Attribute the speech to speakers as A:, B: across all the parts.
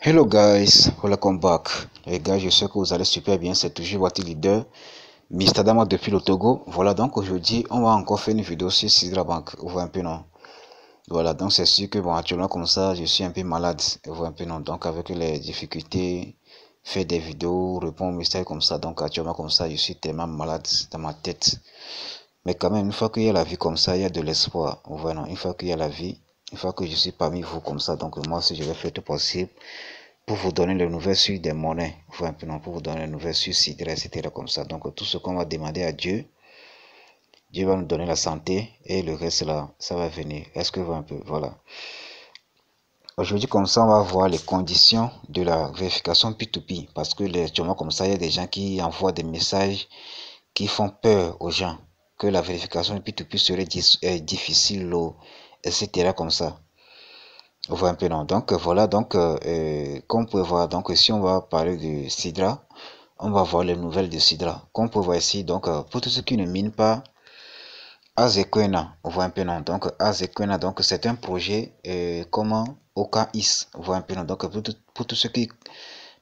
A: Hello guys, welcome back. Les gars, je sais que vous allez super bien, c'est toujours votre leader, Mr. Dama depuis le Togo. Voilà, donc aujourd'hui, on va encore faire une vidéo sur Sidra Bank. Vous voyez un peu non? Voilà, donc c'est sûr que bon, actuellement comme ça, je suis un peu malade. Vous voyez un peu non? Donc avec les difficultés, faire des vidéos, répondre aux messages comme ça. Donc actuellement comme ça, je suis tellement malade dans ma tête. Mais quand même, une fois qu'il y a la vie comme ça, il y a de l'espoir. Vous voyez non? Une fois qu'il y a la vie, une fois que je suis parmi vous comme ça, donc moi aussi je vais faire tout possible pour vous donner les nouvelles sur des monnaies, enfin, pour vous donner les nouvelles sur Sidra, etc. comme ça. Donc tout ce qu'on va demander à Dieu, Dieu va nous donner la santé et le reste là, ça va venir. Est-ce que vous un peu, voilà. Aujourd'hui comme ça, on va voir les conditions de la vérification P2P parce que les comme ça, il y a des gens qui envoient des messages qui font peur aux gens que la vérification P2P serait difficile, etc. comme ça. On voit un peu non. Donc voilà, donc comme vous pouvez voir, donc si on va parler de Sidra, on va voir les nouvelles de Sidra. Comme vous pouvez voir ici, donc pour tous ceux qui ne minent pas Azequena, on voit un peu non. Donc Azequena, donc c'est un projet comme OKIS, on voit un peu non. Donc pour tous ceux qui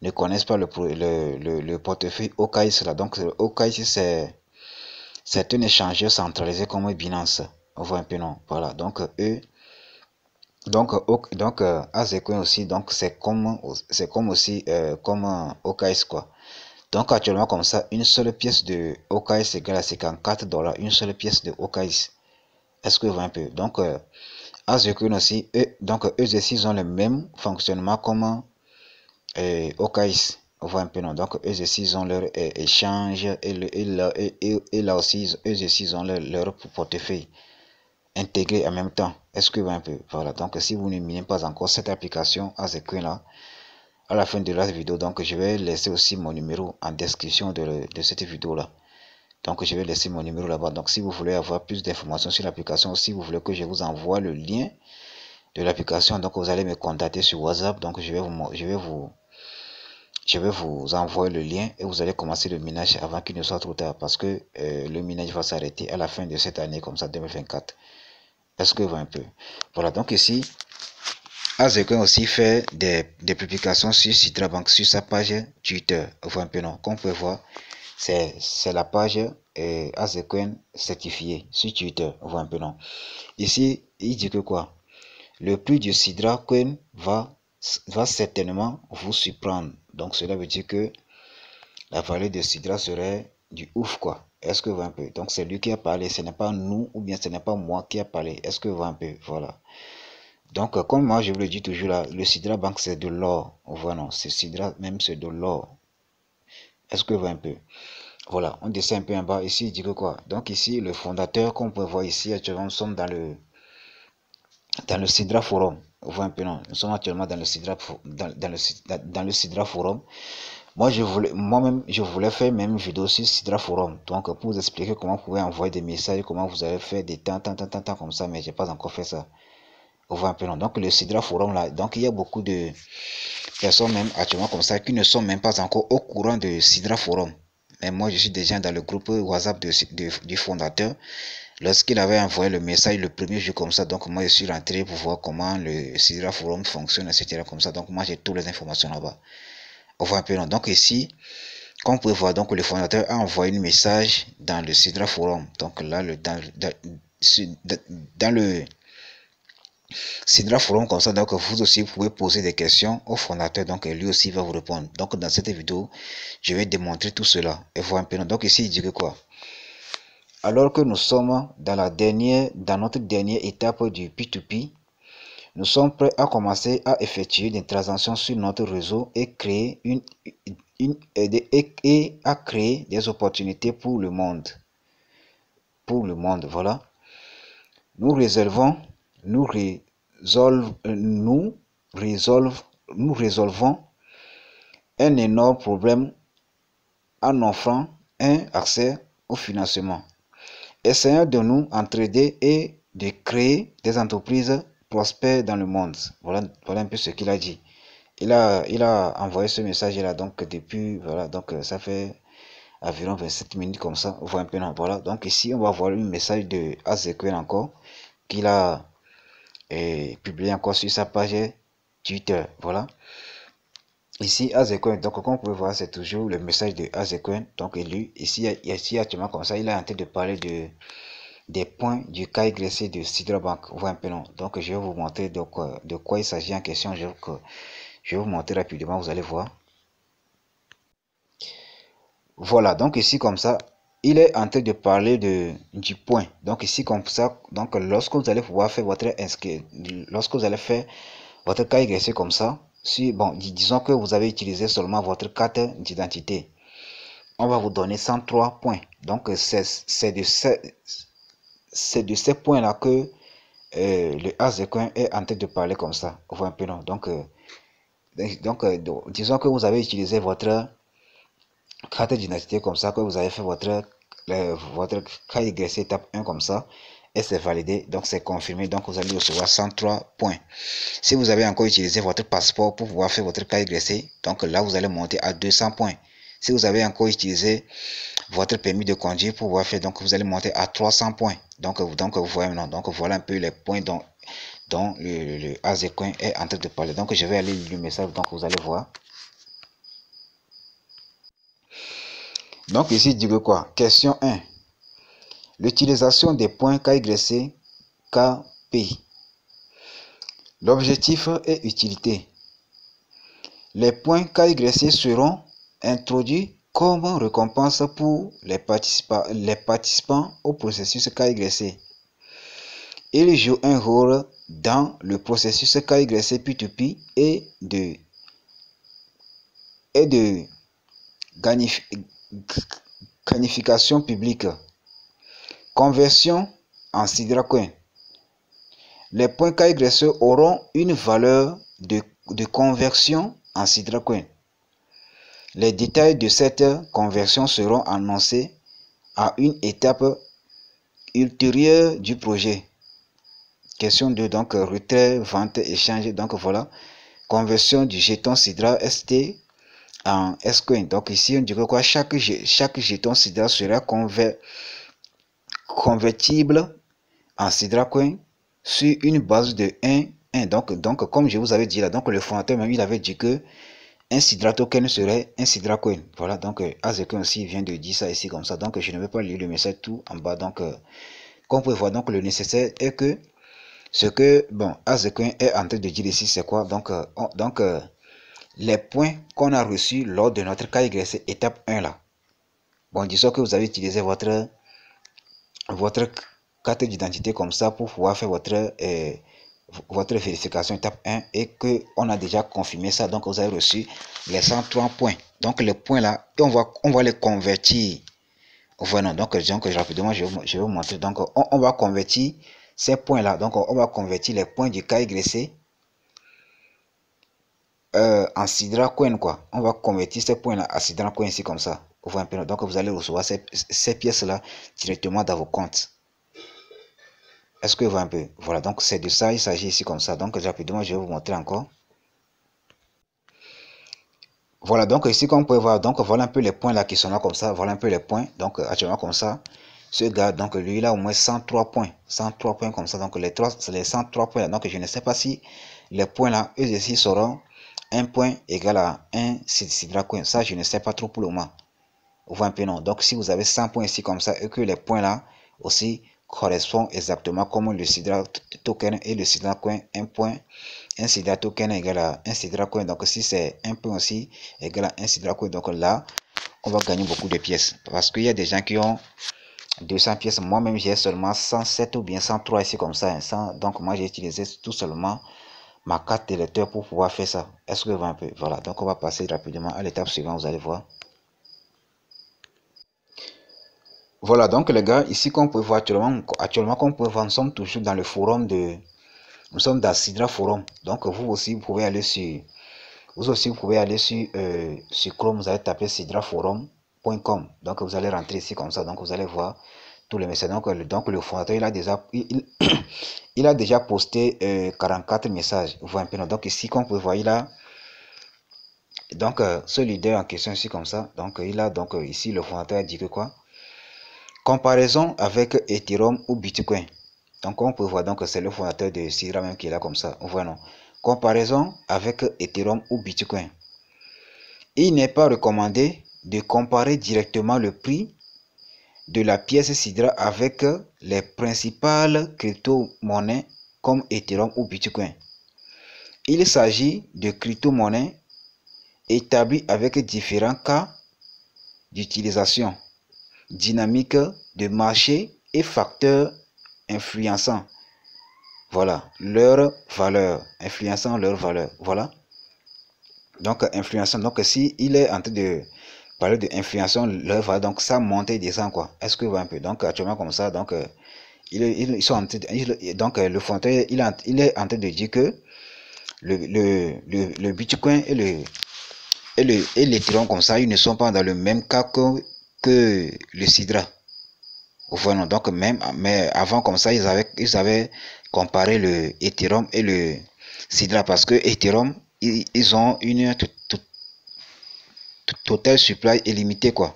A: ne connaissent pas le portefeuille OKIS là, donc OKIS c'est un échangeur centralisé comme Binance, on voit un peu non. Voilà, donc eux Azecoin aussi, donc c'est comme aussi comme OKS quoi. Donc actuellement comme ça, une seule pièce de OKS égale à 54 dollars, une seule pièce de OKS. Est-ce que vous voyez un peu? Donc Azecoin aussi, eux aussi ils ont le même fonctionnement comme OKS. Vous voyez un peu non? Donc eux aussi ils ont leur échange et là aussi eux aussi ils ont leur portefeuille intégré en même temps. Est-ce que vous un peu? Voilà, donc si vous ne minez pas encore cette application Azequin là, à la fin de la vidéo, donc je vais laisser aussi mon numéro en description de cette vidéo là. Donc je vais laisser mon numéro là-bas. Donc si vous voulez avoir plus d'informations sur l'application, si vous voulez que je vous envoie le lien de l'application, donc vous allez me contacter sur WhatsApp. Donc je vais vous envoyer le lien et vous allez commencer le minage avant qu'il ne soit trop tard parce que le minage va s'arrêter à la fin de cette année comme ça 2024. Est-ce que vous voyez un peu? Voilà, donc ici, Azecoin aussi fait des publications sur Citrabank, sur sa page Twitter. Vous voyez un peu non? Comme vous pouvez voir, c'est la page Azecoin certifiée sur Twitter. Vous voyez un peu non? Ici, il dit que quoi? Le prix du Sidra Coin va certainement vous surprendre. Donc cela veut dire que la valeur de Sidra serait du ouf quoi. Est-ce que vous voyez un peu? Donc c'est lui qui a parlé, ce n'est pas nous ou bien ce n'est pas moi qui a parlé. Est-ce que vous voyez un peu? Voilà. Donc, comme moi je vous le dis toujours là, le Sidra Bank c'est de l'or. Voilà, non, c'est Sidra même c'est de l'or. Est-ce que vous voyez un peu? Voilà, on descend un peu en bas. Ici, il dit que quoi? Donc ici, le fondateur, comme on peut voir ici, actuellement, nous sommes dans le Sidra Forum. Vous voyez un peu, non? Nous sommes actuellement dans le Sidra, dans le Sidra Forum. Moi-même, je voulais faire même une vidéo sur Sidra Forum. Donc, pour vous expliquer comment vous pouvez envoyer des messages, comment vous allez faire des temps comme ça, mais j'ai pas encore fait ça. Vous voyez un peu, non? Donc, le Sidra Forum là, donc il y a beaucoup de personnes même actuellement comme ça qui ne sont même pas encore au courant de Sidra Forum. Mais moi, je suis déjà dans le groupe WhatsApp du fondateur. Lorsqu'il avait envoyé le message le premier jour comme ça, donc moi, je suis rentré pour voir comment le Sidra Forum fonctionne, etc. comme ça. Donc, moi, j'ai toutes les informations là-bas. On voit un peu, non? Donc, ici, comme vous pouvez voir, donc, le fondateur a envoyé un message dans le Sidra Forum. Donc, là, dans le Sidra Forum comme ça, donc vous aussi vous pouvez poser des questions au fondateur, donc lui aussi va vous répondre. Donc dans cette vidéo, je vais démontrer tout cela et voir un peu. Donc ici il dit que quoi? Alors que nous sommes dans notre dernière étape du P2P, nous sommes prêts à commencer à effectuer des transactions sur notre réseau et créer et à créer des opportunités pour le monde. Pour le monde, voilà. Nous résolvons, nous résolve, nous résolvons un énorme problème en offrant un accès au financement. Essayons de nous entraider et de créer des entreprises prospères dans le monde. Voilà, voilà un peu ce qu'il a dit. Il a envoyé ce message là donc depuis, voilà, donc ça fait environ 27 minutes comme ça. On voit un peu, non, voilà. Donc ici, on va voir un message de Azequel encore qu'il a publié encore sur sa page Twitter. Voilà. Ici, Azecoin, donc comme vous pouvez voir, c'est toujours le message de Azecoin, donc élu. Ici actuellement comme ça, il est en train de parler des points du KYC de Sidra Bank. Vous voyez un peu non. Donc je vais vous montrer de quoi il s'agit en question. Je vais vous montrer rapidement, vous allez voir. Voilà, donc ici comme ça, il est en train de parler du point. Donc ici comme ça, donc lorsque vous allez pouvoir faire votre inscrit, lorsque vous allez faire votre KYC comme ça, si bon, disons que vous avez utilisé seulement votre carte d'identité, on va vous donner 103 points. Donc c'est de ces points-là que le Azecoin est en train de parler comme ça. Vous voyez un peu non? Disons que vous avez utilisé votre carte d'identité comme ça, que vous avez fait votre KYC étape 1 comme ça, et c'est validé, donc c'est confirmé, donc vous allez recevoir 103 points. Si vous avez encore utilisé votre passeport pour pouvoir faire votre KYC, donc là vous allez monter à 200 points. Si vous avez encore utilisé votre permis de conduire pour pouvoir faire, donc vous allez monter à 300 points. Donc vous voyez maintenant, donc voilà un peu les points dont le Azecoin est en train de parler. Donc je vais aller lire le message, donc vous allez voir. Donc ici, il dit que quoi? Question 1. L'utilisation des points KYC KP. L'objectif et utilité. Les points KYC seront introduits comme récompense pour les participants au processus KYC. Ils jouent un rôle dans le processus KYC P2P et de gamification publique. Conversion en Sidra Coin. Les points KYC auront une valeur de conversion en Sidra Coin. Les détails de cette conversion seront annoncés à une étape ultérieure du projet. Question 2, donc retrait, vente, échange. Donc voilà, conversion du jeton Sidra ST en S-Coin. Donc ici, on dirait quoi? Chaque jeton Sidra sera convertible en Sidra Coin sur une base de 1. Donc comme je vous avais dit là, donc le fondateur même il avait dit que un Sidra token serait un Sidra Coin. Voilà, donc Azecoin aussi vient de dire ça ici comme ça. Donc je ne vais pas lire le message tout en bas. Donc comme vous pouvez voir, donc le nécessaire est que ce que bon Azecoin est en train de dire ici, c'est quoi? Donc les points qu'on a reçus lors de notre KYC étape 1 là. Bon, disons que vous avez utilisé votre carte d'identité comme ça pour pouvoir faire votre vérification étape 1 et que on a déjà confirmé ça, donc vous avez reçu les 103 points. Donc les points là, on va les convertir. Voilà, donc rapidement je vais vous montrer. Donc on va convertir ces points là, donc on va convertir les points du KYC en Sidra Coin quoi. On va convertir ces points là à Sidra Coin ici comme ça. Donc vous allez recevoir ces pièces là directement dans vos comptes. Est-ce que vous voyez un peu? Voilà, donc c'est de ça il s'agit ici comme ça. Donc rapidement je vais vous montrer encore. Voilà, donc ici comme vous pouvez voir, donc voilà un peu les points là qui sont là comme ça. Voilà un peu les points. Donc actuellement comme ça. Ce gars, donc lui il a au moins 103 points. 103 points comme ça. Donc les 103 points là. Donc je ne sais pas si les points là, eux ici seront 1 point égal à 1 Sidra Coin. Ça je ne sais pas trop pour le moment. Vous voyez un peu non. Donc si vous avez 100 points ici comme ça et que les points là aussi correspondent exactement comme le Sidra token et le Sidra Coin, 1 point. Un Sidra token égale à 1 Sidra Coin. Donc si c'est 1 point aussi égal à 1 Sidra Coin. Donc là, on va gagner beaucoup de pièces. Parce qu'il y a des gens qui ont 200 pièces. Moi-même, j'ai seulement 107 ou bien 103 ici comme ça. 100. Donc moi, j'ai utilisé tout seulement ma carte de lecteur pour pouvoir faire ça. Est-ce que vous voyez un peu? Voilà. Donc on va passer rapidement à l'étape suivante. Vous allez voir. Voilà, donc les gars, ici comme vous pouvez voir actuellement comme vous pouvez voir, nous sommes toujours dans le forum nous sommes dans Sidra Forum. Donc vous aussi, vous pouvez aller sur sur Chrome, vous allez taper sidraforum.com. Donc vous allez rentrer ici comme ça. Donc vous allez voir tous les messages. Donc le fondateur il a déjà posté 44 messages. Vous voyez un peu. Donc ici comme vous pouvez voir, il a donc ce leader en question ici comme ça. Donc il a donc ici le fondateur a dit que quoi? Comparaison avec Ethereum ou Bitcoin. Donc on peut voir, donc c'est le fondateur de Sidra même qui est là comme ça. On voit non. Comparaison avec Ethereum ou Bitcoin. il n'est pas recommandé de comparer directement le prix de la pièce Sidra avec les principales crypto-monnaies comme Ethereum ou Bitcoin. Il s'agit de crypto-monnaies établies avec différents cas d'utilisation, dynamique de marché et facteurs influençant leur valeur, influençant leur valeur. Voilà. Donc, influençant. Donc, si il est en train de parler de influençant leur valeur, donc ça monte et descend, quoi. Est-ce que vous voyez un peu? Donc, actuellement, comme ça, donc, ils sont en train de, donc, le fondateur, il est en train de dire que le Bitcoin et l'Ethereum, comme ça, ils ne sont pas dans le même cas que le Sidra. Voilà, donc mais avant comme ça, ils avaient comparé le Ethereum et le Sidra parce que Ethereum, ils ont une total supply illimitée, quoi.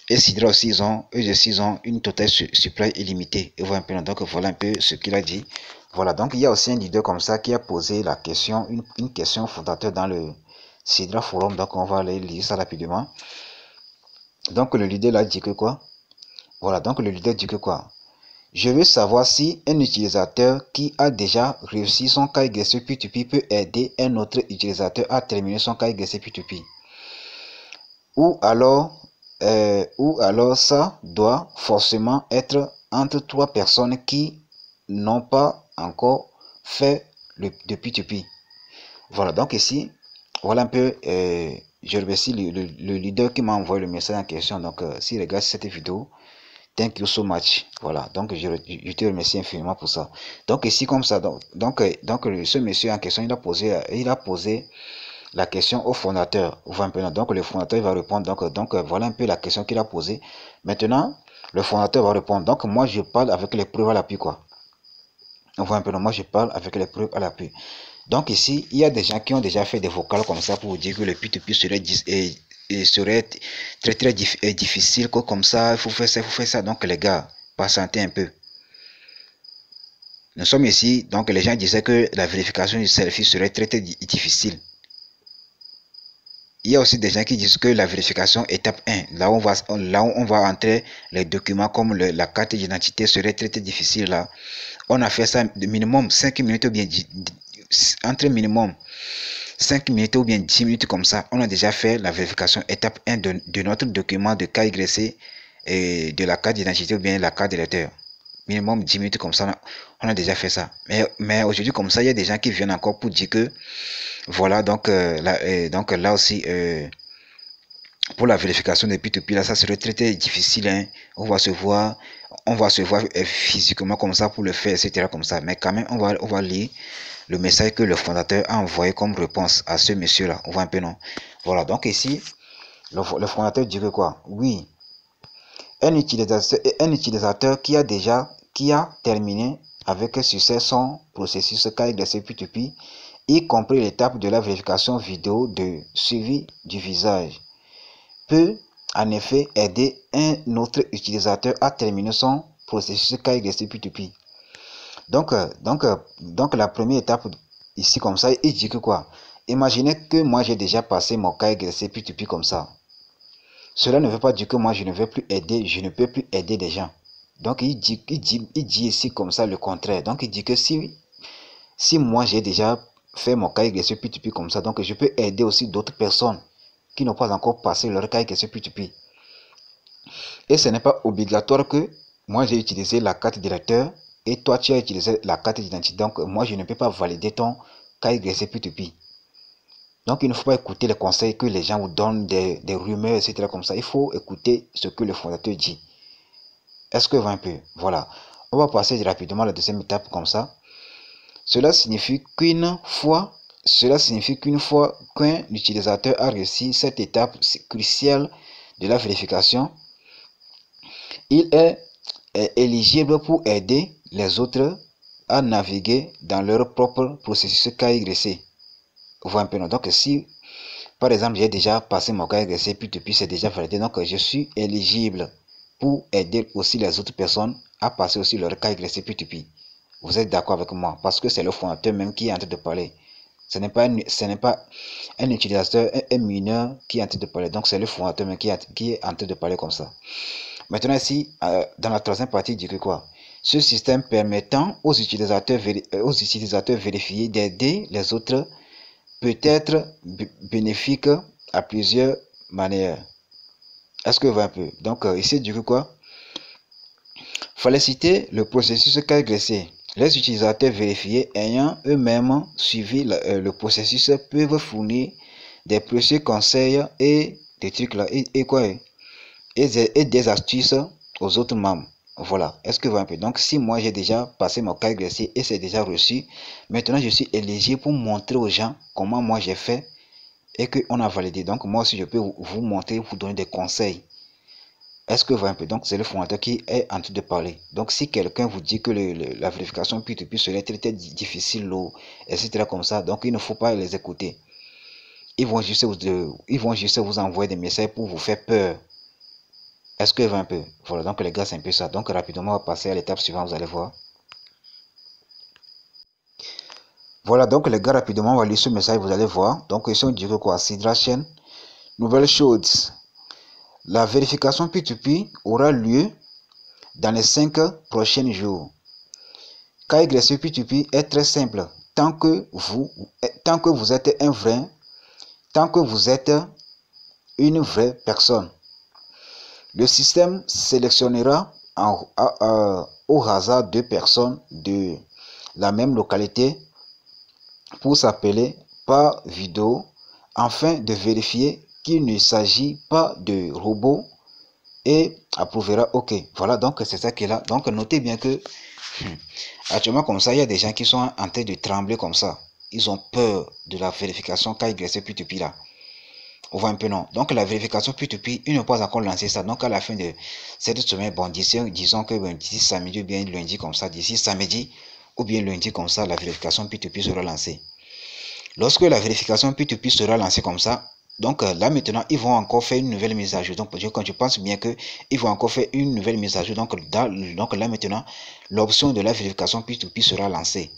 A: Et Sidra aussi, ils ont une total supply illimitée. Et voilà un peu, donc voilà un peu ce qu'il a dit. Voilà, donc il y a aussi un leader comme ça qui a posé la question, une question fondateur dans le Sidra Forum. Donc on va aller lire ça rapidement. Donc le leader a dit que quoi? Voilà, donc le leader dit que quoi? Je veux savoir si un utilisateur qui a déjà réussi son KYC P2P peut aider un autre utilisateur à terminer son KYC P2P. Ou alors ça doit forcément être entre trois personnes qui n'ont pas encore fait de P2P. Voilà, donc ici, voilà un peu, je remercie le leader qui m'a envoyé le message en question. Donc, s'il regarde cette vidéo, thank you so much. Voilà, donc je te remercie infiniment pour ça. Donc ici comme ça, donc ce monsieur en question, il a posé la question au fondateur. Donc le fondateur va répondre. Donc voilà un peu la question qu'il a posée. Maintenant, le fondateur va répondre. Donc moi je parle avec les preuves à l'appui, quoi. Moi je parle avec les preuves à l'appui. Donc ici, il y a des gens qui ont déjà fait des vocales comme ça pour dire que le P2P serait très difficile, comme ça, il faut faire ça, il faut faire ça. Donc les gars, patientez un peu. Nous sommes ici, donc les gens disaient que la vérification du selfie serait très difficile. Il y a aussi des gens qui disent que la vérification étape 1, là où on va entrer les documents comme la carte d'identité serait très difficile là. On a fait ça de minimum 5 minutes ou bien entre minimum 5 minutes ou bien 10 minutes comme ça. On a déjà fait la vérification étape 1 de notre document de KYC et de la carte d'identité ou bien la carte d'électeur. Minimum 10 minutes comme ça, on a déjà fait ça. Mais aujourd'hui comme ça, il y a des gens qui viennent encore pour dire que voilà, donc là aussi, pour la vérification des P2P, là, ça serait très difficile. Hein. On va se voir physiquement comme ça pour le faire, etc. comme ça. Mais quand même, on va lire le message que le fondateur a envoyé comme réponse à ce monsieur-là. On voit un peu, non? Voilà, donc ici, le fondateur dit que quoi? Oui, un utilisateur qui a terminé avec succès son processus KYC P2P, y compris l'étape de la vérification vidéo de suivi du visage, peut en effet aider un autre utilisateur à terminer son processus KYC P2P. Donc la première étape ici comme ça, il dit que quoi? Imaginez que moi j'ai déjà passé mon KYC P2P comme ça. Cela ne veut pas dire que moi je ne vais plus aider, je ne peux plus aider des gens. Donc il dit ici comme ça le contraire. Donc il dit que si moi j'ai déjà fait mon KYC P2P comme ça, donc je peux aider aussi d'autres personnes qui n'ont pas encore passé leur KYC P2P. Et ce n'est pas obligatoire que moi j'ai utilisé la carte d'électeur et toi tu as utilisé la carte d'identité. Donc moi je ne peux pas valider ton KYC P2P. Donc il ne faut pas écouter les conseils que les gens vous donnent, des rumeurs, etc. comme ça. Il faut écouter ce que le fondateur dit. Est-ce que vous voyez un peu? Voilà. On va passer rapidement à la deuxième étape comme ça. Cela signifie qu'une fois qu'un utilisateur a réussi cette étape cruciale de la vérification, il est éligible pour aider les autres à naviguer dans leur propre processus KYC. Voilà un peu. Donc si par exemple j'ai déjà passé mon KYC puis depuis c'est déjà validé, donc je suis éligible pour aider aussi les autres personnes à passer aussi leur KYC P2P. Vous êtes d'accord avec moi? Parce que c'est le fondateur même qui est en train de parler. Ce n'est pas un utilisateur, un mineur qui est en train de parler. Donc c'est le fondateur mais qui est en train de parler comme ça. Maintenant ici, dans la troisième partie, il dit que quoi? Ce système permettant aux utilisateurs vérifiés d'aider les autres peut être bénéfique à plusieurs manières. Est-ce que vous voyez un peu? Donc ici, il dit que quoi? Fallait citer le processus KYC. Les utilisateurs vérifiés ayant eux-mêmes suivi le processus peuvent fournir des précieux conseils et des trucs là et quoi et des astuces aux autres membres. Voilà. Est-ce que vous voyez un peu? Donc si moi j'ai déjà passé mon KYC et c'est déjà reçu, maintenant je suis éligible pour montrer aux gens comment moi j'ai fait et qu'on a validé. Donc moi aussi je peux vous montrer, vous donner des conseils. Est-ce que vous voyez un peu? Donc, c'est le fondateur qui est en train de parler. Donc, si quelqu'un vous dit que la vérification P2P serait très difficile, etc. comme ça, donc il ne faut pas les écouter. Ils vont juste vous envoyer des messages pour vous faire peur. Est-ce que vous voyez un peu? Voilà, donc les gars, c'est un peu ça. Donc, rapidement, on va passer à l'étape suivante, vous allez voir. Voilà, donc les gars, rapidement, on va lire ce message, vous allez voir. Donc, ici, on dit que quoi? Sidra Chain, nouvelle chose. La vérification P2P aura lieu dans les 5 prochains jours. KYC P2P est très simple. Tant que vous êtes une vraie personne. Le système sélectionnera au hasard 2 personnes de la même localité pour s'appeler par vidéo afin de vérifier qu'il ne s'agit pas de robots et approuvera OK. Voilà, donc c'est ça qui est là. Donc notez bien que actuellement comme ça, il y a des gens qui sont en train de trembler comme ça. Ils ont peur de la vérification KYC P2P là. On voit un peu non. Donc la vérification P2P, il n'a pas encore lancé ça. Donc à la fin de cette semaine, bon, disons que d'ici samedi ou bien lundi comme ça, d'ici samedi ou bien lundi comme ça, la vérification P2P sera lancée. Lorsque la vérification P2P sera lancée comme ça, donc là maintenant, ils vont encore faire une nouvelle mise à jour. Donc quand je pense bien qu'ils vont encore faire une nouvelle mise à jour. Donc là maintenant, l'option de la vérification P2P sera lancée.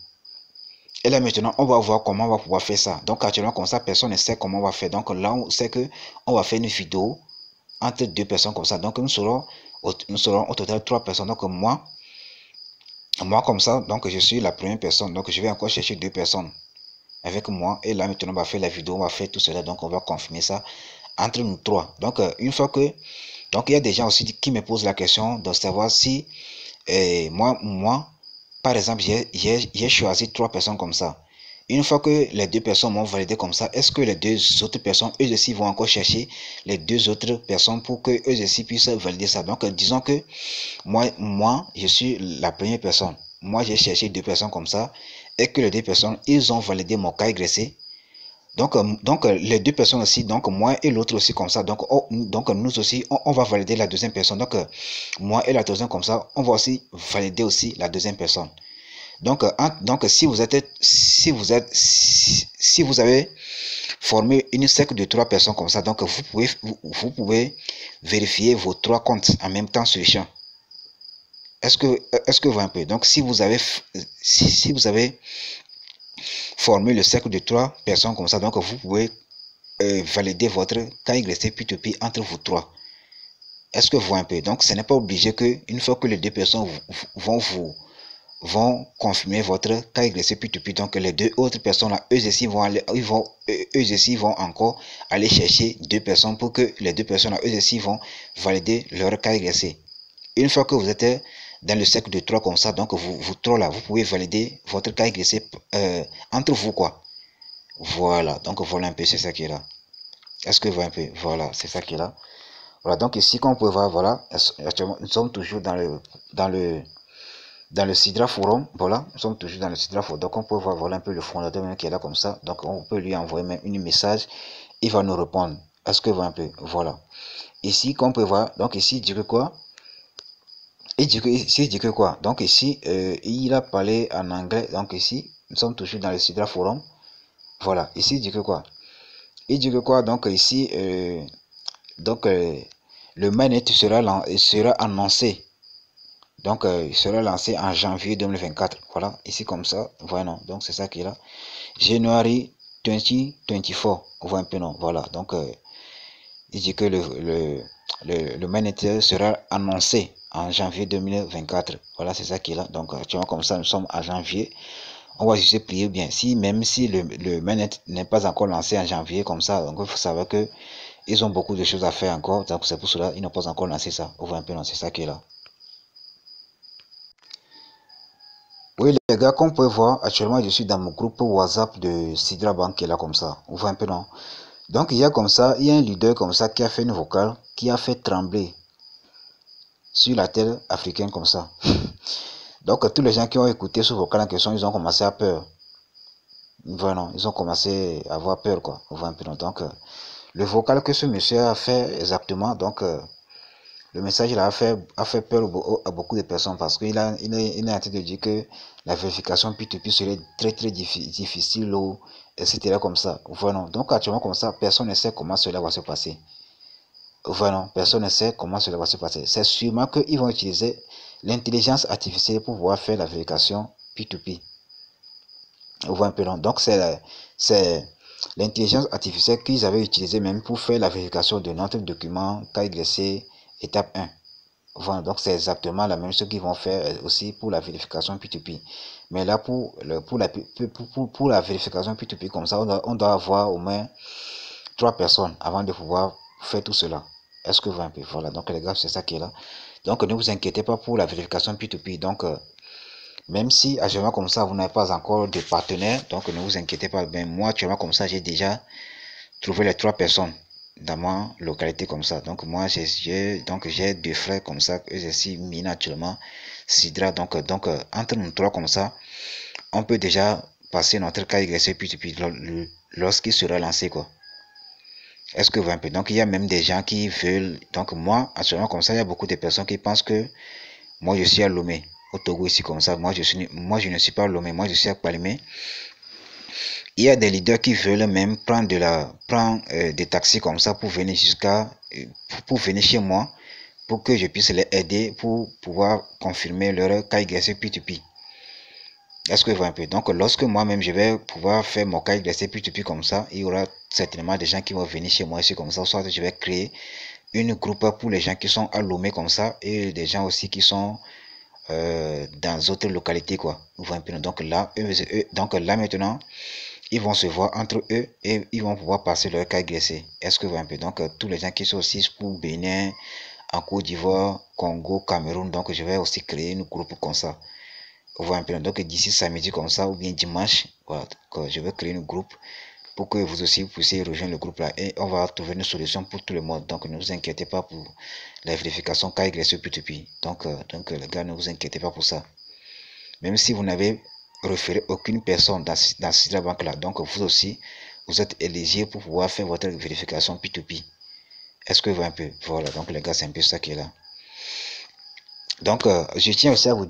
A: Et là maintenant, on va voir comment on va pouvoir faire ça. Donc actuellement, comme ça, personne ne sait comment on va faire. Donc là, on sait que on va faire une vidéo entre 2 personnes comme ça. Donc nous serons au total 3 personnes. Donc moi comme ça, donc je suis la première personne. Donc je vais encore chercher 2 personnes avec moi. Et là maintenant, on va faire la vidéo, on va faire tout cela. Donc on va confirmer ça entre nous 3. Donc une fois que... Donc il y a des gens aussi qui me posent la question de savoir si moi par exemple, j'ai choisi 3 personnes comme ça. Une fois que les 2 personnes m'ont validé comme ça, est-ce que les 2 autres personnes, eux aussi, vont encore chercher les 2 autres personnes pour que eux aussi puissent valider ça? Donc, disons que moi, je suis la première personne. Moi, j'ai cherché 2 personnes comme ça et que les 2 personnes, ils ont validé mon KYC. Donc, les 2 personnes aussi, donc moi et l'autre aussi comme ça. Donc nous aussi, on va valider la deuxième personne. Donc, moi et la deuxième comme ça, on va aussi valider aussi la deuxième personne. Donc, si vous avez formé une cercle de 3 personnes comme ça, donc vous pouvez vérifier vos 3 comptes en même temps sur le champ. Est-ce que vous voyez un peu? Donc, si vous avez formé le cercle de 3 personnes comme ça, donc vous pouvez valider votre KYC P2P entre vous 3. Est-ce que vous voyez un peu? Donc, ce n'est pas obligé que une fois que les 2 personnes vont confirmer votre KYC P2P, donc les 2 autres personnes là, eux aussi vont encore aller chercher 2 personnes pour que les 2 personnes là, eux aussi vont valider leur KYC. Une fois que vous êtes dans le cercle de 3 comme ça, donc vous 3 là, vous pouvez valider votre KYC entre vous quoi. Voilà, donc voilà un peu, c'est ça qui est là. Est-ce que vous voyez un peu? Voilà, c'est ça qui est là. Voilà, donc ici, comme vous pouvez voir, voilà, nous sommes toujours dans le Sidra Forum. Voilà, nous sommes toujours dans le Sidra Forum. Donc, on peut voir, voilà un peu le fondateur même qui est là comme ça. Donc, on peut lui envoyer même un message. Il va nous répondre. Est-ce que vous voyez un peu? Voilà. Ici, comme on peut voir, donc ici, il dit que quoi? Ici, il dit que quoi? Donc, ici, il a parlé en anglais. Donc, ici, nous sommes toujours dans le Sidra Forum. Voilà, ici, il dit que quoi? Il dit que quoi? Donc, ici, le mainnet sera annoncé. Donc, il sera lancé en janvier 2024. Voilà, ici comme ça. Voilà, donc c'est ça qui est là. January 2024. On voit un peu, non? Voilà. Donc, il dit que le mainnet sera annoncé en janvier 2024. Voilà, c'est ça qui est là. Donc, actuellement, comme ça, nous sommes en janvier. On va juste prier bien. Si, même si le mainnet n'est pas encore lancé en janvier, comme ça, donc il faut savoir que ils ont beaucoup de choses à faire encore. Donc, c'est pour cela qu'ils n'ont pas encore lancé ça. On voit un peu, non? C'est ça qui est là. Oui, les gars, comme vous pouvez voir, actuellement, je suis dans mon groupe WhatsApp de Sidra Bank qui est là comme ça. On voit un peu, non? Donc, il y a comme ça, il y a un leader comme ça qui a fait une vocale, qui a fait trembler sur la terre africaine comme ça. Donc, tous les gens qui ont écouté ce vocal en question, ils ont commencé à peur. Voilà, ils ont commencé à avoir peur, quoi. On voit un peu, non? Donc, le vocal que ce monsieur a fait exactement, donc, le message il a fait peur à beaucoup de personnes parce qu'il il est en train de dire que la vérification P2P serait très difficile ou etc. comme ça. Voilà. Donc actuellement comme ça, personne ne sait comment cela va se passer. Voilà. Personne ne sait comment cela va se passer. C'est sûrement qu'ils vont utiliser l'intelligence artificielle pour pouvoir faire la vérification P2P. Vous voyez un peu, non? Donc c'est l'intelligence artificielle qu'ils avaient utilisée même pour faire la vérification de notre document KYC étape 1. Voilà, donc c'est exactement la même chose qu'ils vont faire aussi pour la vérification P2P. Mais là, pour la vérification P2P, comme ça, on doit avoir au moins 3 personnes avant de pouvoir faire tout cela. Est-ce que vous voyez un peu? Voilà, donc les gars, c'est ça qui est là. Donc ne vous inquiétez pas pour la vérification P2P. Donc, même si actuellement comme ça, vous n'avez pas encore de partenaire, donc ne vous inquiétez pas. Ben, moi, actuellement comme ça, j'ai déjà trouvé les 3 personnes dans ma localité comme ça. Donc moi j'ai 2 frères comme ça, eux aussi mis naturellement Sidra. Donc entre nous 3 comme ça, on peut déjà passer notre KYC puis lorsqu'il sera lancé quoi. Est-ce que vous voyez un peu? Donc il y a même des gens qui veulent. Donc moi actuellement comme ça, il y a beaucoup de personnes qui pensent que moi je suis à Lomé, au Togo ici comme ça. Moi je ne suis pas à Lomé, moi je suis à Palimé. Il y a des leaders qui veulent même prendre des taxis comme ça pour venir pour venir chez moi pour que je puisse les aider pour pouvoir confirmer leur KYC P2P. Est-ce que vous voyez un peu? Donc lorsque moi-même je vais pouvoir faire mon KYC P2P comme ça, il y aura certainement des gens qui vont venir chez moi ici comme ça. Soit je vais créer une groupe pour les gens qui sont à Lomé comme ça et des gens aussi qui sont dans d'autres localités quoi. Vous voyez un peu? Donc là maintenant ils vont se voir entre eux et ils vont pouvoir passer leur KYC. Est-ce que vous voyez un peu? Donc, tous les gens qui sont aussi pour Bénin, en Côte d'Ivoire, Congo, Cameroun, donc je vais aussi créer une groupe comme ça. Vous voyez un peu? Donc, d'ici samedi comme ça, ou bien dimanche, voilà, je vais créer une groupe pour que vous aussi puissiez rejoindre le groupe là et on va trouver une solution pour tout le monde. Donc, ne vous inquiétez pas pour la vérification KYC P2P. Donc, les gars, ne vous inquiétez pas pour ça. Même si vous n'avez référé aucune personne dans cette banque là, donc vous aussi, vous êtes éligible pour pouvoir faire votre vérification P2P. Est-ce que vous voyez un peu? Voilà, donc les gars, c'est un peu ça qui est là. Donc, je tiens aussi à vous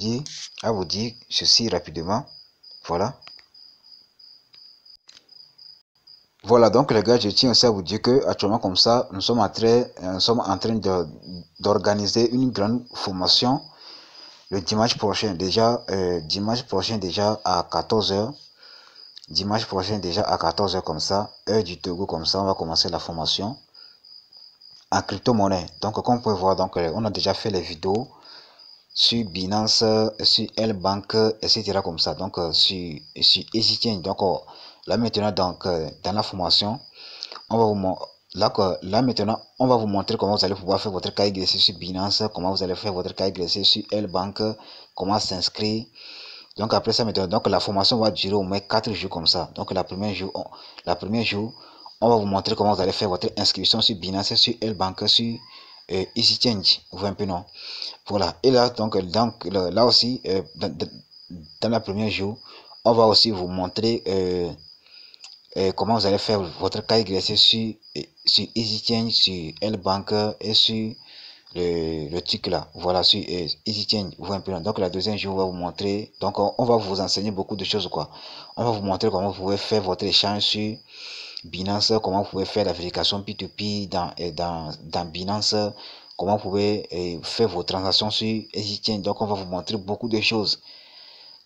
A: dire ceci rapidement. Voilà. Voilà, donc les gars, je tiens aussi à vous dire que actuellement comme ça, nous sommes en train d'organiser une grande formation le dimanche prochain déjà à 14h. Dimanche prochain déjà à 14h comme ça, heure du Togo comme ça, on va commencer la formation en crypto-monnaie. Donc comme vous pouvez voir, donc on a déjà fait les vidéos sur Binance, sur L-Bank, etc. comme ça. Donc sur EasyChain. Donc là maintenant dans la formation, on va vous là maintenant on va vous montrer comment vous allez pouvoir faire votre KYC sur Binance, comment vous allez faire votre KYC sur L-Bank, comment s'inscrire. Donc après ça maintenant, donc la formation va durer au moins 4 jours comme ça. Donc la première jour, on va vous montrer comment vous allez faire votre inscription sur Binance, sur L-Bank, sur EasyChange. Vous voyez un peu non? Voilà. Et là là aussi dans la première jour, on va aussi vous montrer comment vous allez faire votre KYC sur EasyChange, sur L-Bank et sur le truc là, voilà, sur EasyChange, vous voyez un peu. Donc la deuxième jour, on va vous montrer, donc on va vous enseigner beaucoup de choses quoi. On va vous montrer comment vous pouvez faire votre échange sur Binance, comment vous pouvez faire la vérification P2P dans Binance, comment vous pouvez faire vos transactions sur EasyChange. Donc on va vous montrer beaucoup de choses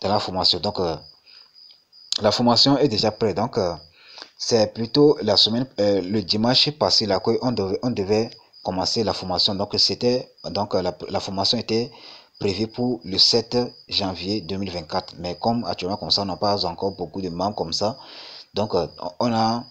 A: dans la formation. Donc la formation est déjà prête. Donc C'est plutôt la semaine, le dimanche passé là on devait commencer la formation. Donc c'était donc la formation était prévue pour le 7 janvier 2024. Mais comme actuellement comme ça, on n'a pas encore beaucoup de membres comme ça. Donc on a